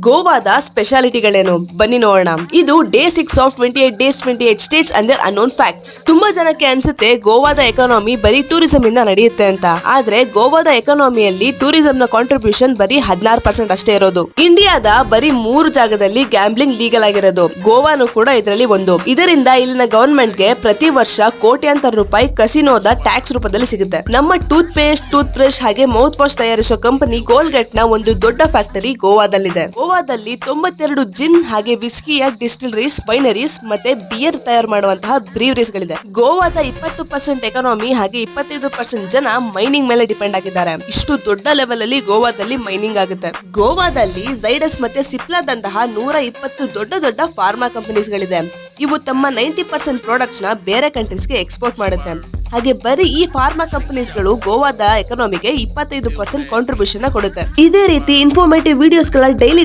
ಗೋವಾದ ಸ್ಪೆಷಾಲಿಟಿಗಳೇನು ಬನ್ನಿ ನೋಡೋಣ. ಇದು day 6 of 28 days 28 states and their unknown facts. ತುಂಬಾ ಜನಕ್ಕೆ ಅನ್ಸುತ್ತೆ ಗೋವಾದ ಎಕಾನಮಿ ಬರೀ ಟೂರಿಸಂ ಇಂದ ನಡೆಯುತ್ತೆ ಅಂತ. ಆದ್ರೆ ಗೋವಾದ ಎಕಾನಮಿಯಲ್ಲಿ ಟೂರಿಸಂ ನ ಕಾಂಟ್ರಿಬ್ಯೂಷನ್ ಬರೀ 16% ಅಷ್ಟೇ ಇರೋದು. ಇಂಡಿಯಾದ ಬರೀ 3 ಜಾಗದಲ್ಲಿ ಗ್ಯಾಂಬ್ಲಿಂಗ್ ಲೀಗಲ್ ಆಗಿರೋದು. ಗೋವಾನು ಕೂಡ ಇದರಲ್ಲಿ ಒಂದು. ಇದರಿಂದ ಇಲ್ಲಿನ ಗವರ್ಮೆಂಟ್ ಗೆ ಪ್ರತಿ ವರ್ಷ ಕೋಟ್ಯಾಂತರ ರೂಪಾಯಿ ಕಸಿನೋದ ಟ್ಯಾಕ್ಸ್ ರೂಪದಲ್ಲಿ ಸಿಗುತ್ತೆ. ನಮ್ಮ ಟೂತ್ ಬ್ರಷ್ ಹಾಗೆ ಮೌತ್ ವಾಶ್ ತಯಾರಿಸೋ ಕಂಪನಿ ಕೋಲ್ಗೇಟ್ ನ ಒಂದು ದೊಡ್ಡ ಫ್ಯಾಕ್ಟರಿ ಗೋವಾದಲ್ಲಿದೆ. ಗೋವಾದಲ್ಲಿ 92 ಜಿನ್ ಹಾಗೆ ವಿಸ್ಕಿಯ ಡಿಸ್ಟಿಲರೀಸ್, ವೈನರೀಸ್ ಮತ್ತೆ ಬಿಯರ್ ತಯಾರು ಮಾಡುವಂತಹ ಬ್ರೀವರೀಸ್ ಗಳಿದೆ. ಗೋವಾದ 20% ಎಕಾನಮಿ ಹಾಗೆ 25% ಜನ ಮೈನಿಂಗ್ ಮೇಲೆ ಡಿಪೆಂಡ್ ಆಗಿದ್ದಾರೆ. ಇಷ್ಟು ದೊಡ್ಡ ಲೆವೆಲ್ ಅಲ್ಲಿ ಗೋವಾದಲ್ಲಿ ಮೈನಿಂಗ್ ಆಗುತ್ತೆ. ಗೋವಾದಲ್ಲಿ ಝೈಡಸ್ ಮತ್ತೆ ಸಿಪ್ಲಾದಂತಹ 120 ದೊಡ್ಡ ಫಾರ್ಮಾ ಕಂಪನೀಸ್ ಗಳಿದೆ. ಇವು ತಮ್ಮ 90% ಪ್ರಾಡಕ್ಟ್ಸ್ ನ ಬೇರೆ ಕಂಟ್ರೀಸ್ ಗೆ ಎಕ್ಸ್ಪೋರ್ಟ್ ಮಾಡುತ್ತೆ. ಹಾಗೆ ಬರೀ ಈ ಫಾರ್ಮಾ ಕಂಪನೀಸ್ ಗಳು ಗೋವಾದ ಎಕಾನಮಿಗೆ 25% ಕಾಂಟ್ರಿಬ್ಯೂಷನ್ ಕೊಡುತ್ತೆ. ಇದೇ ರೀತಿ ಇನ್ಫಾರ್ಮೇಟಿವ್ ವಿಡಿಯೋಸ್ ಗಳ ಡೈಲಿ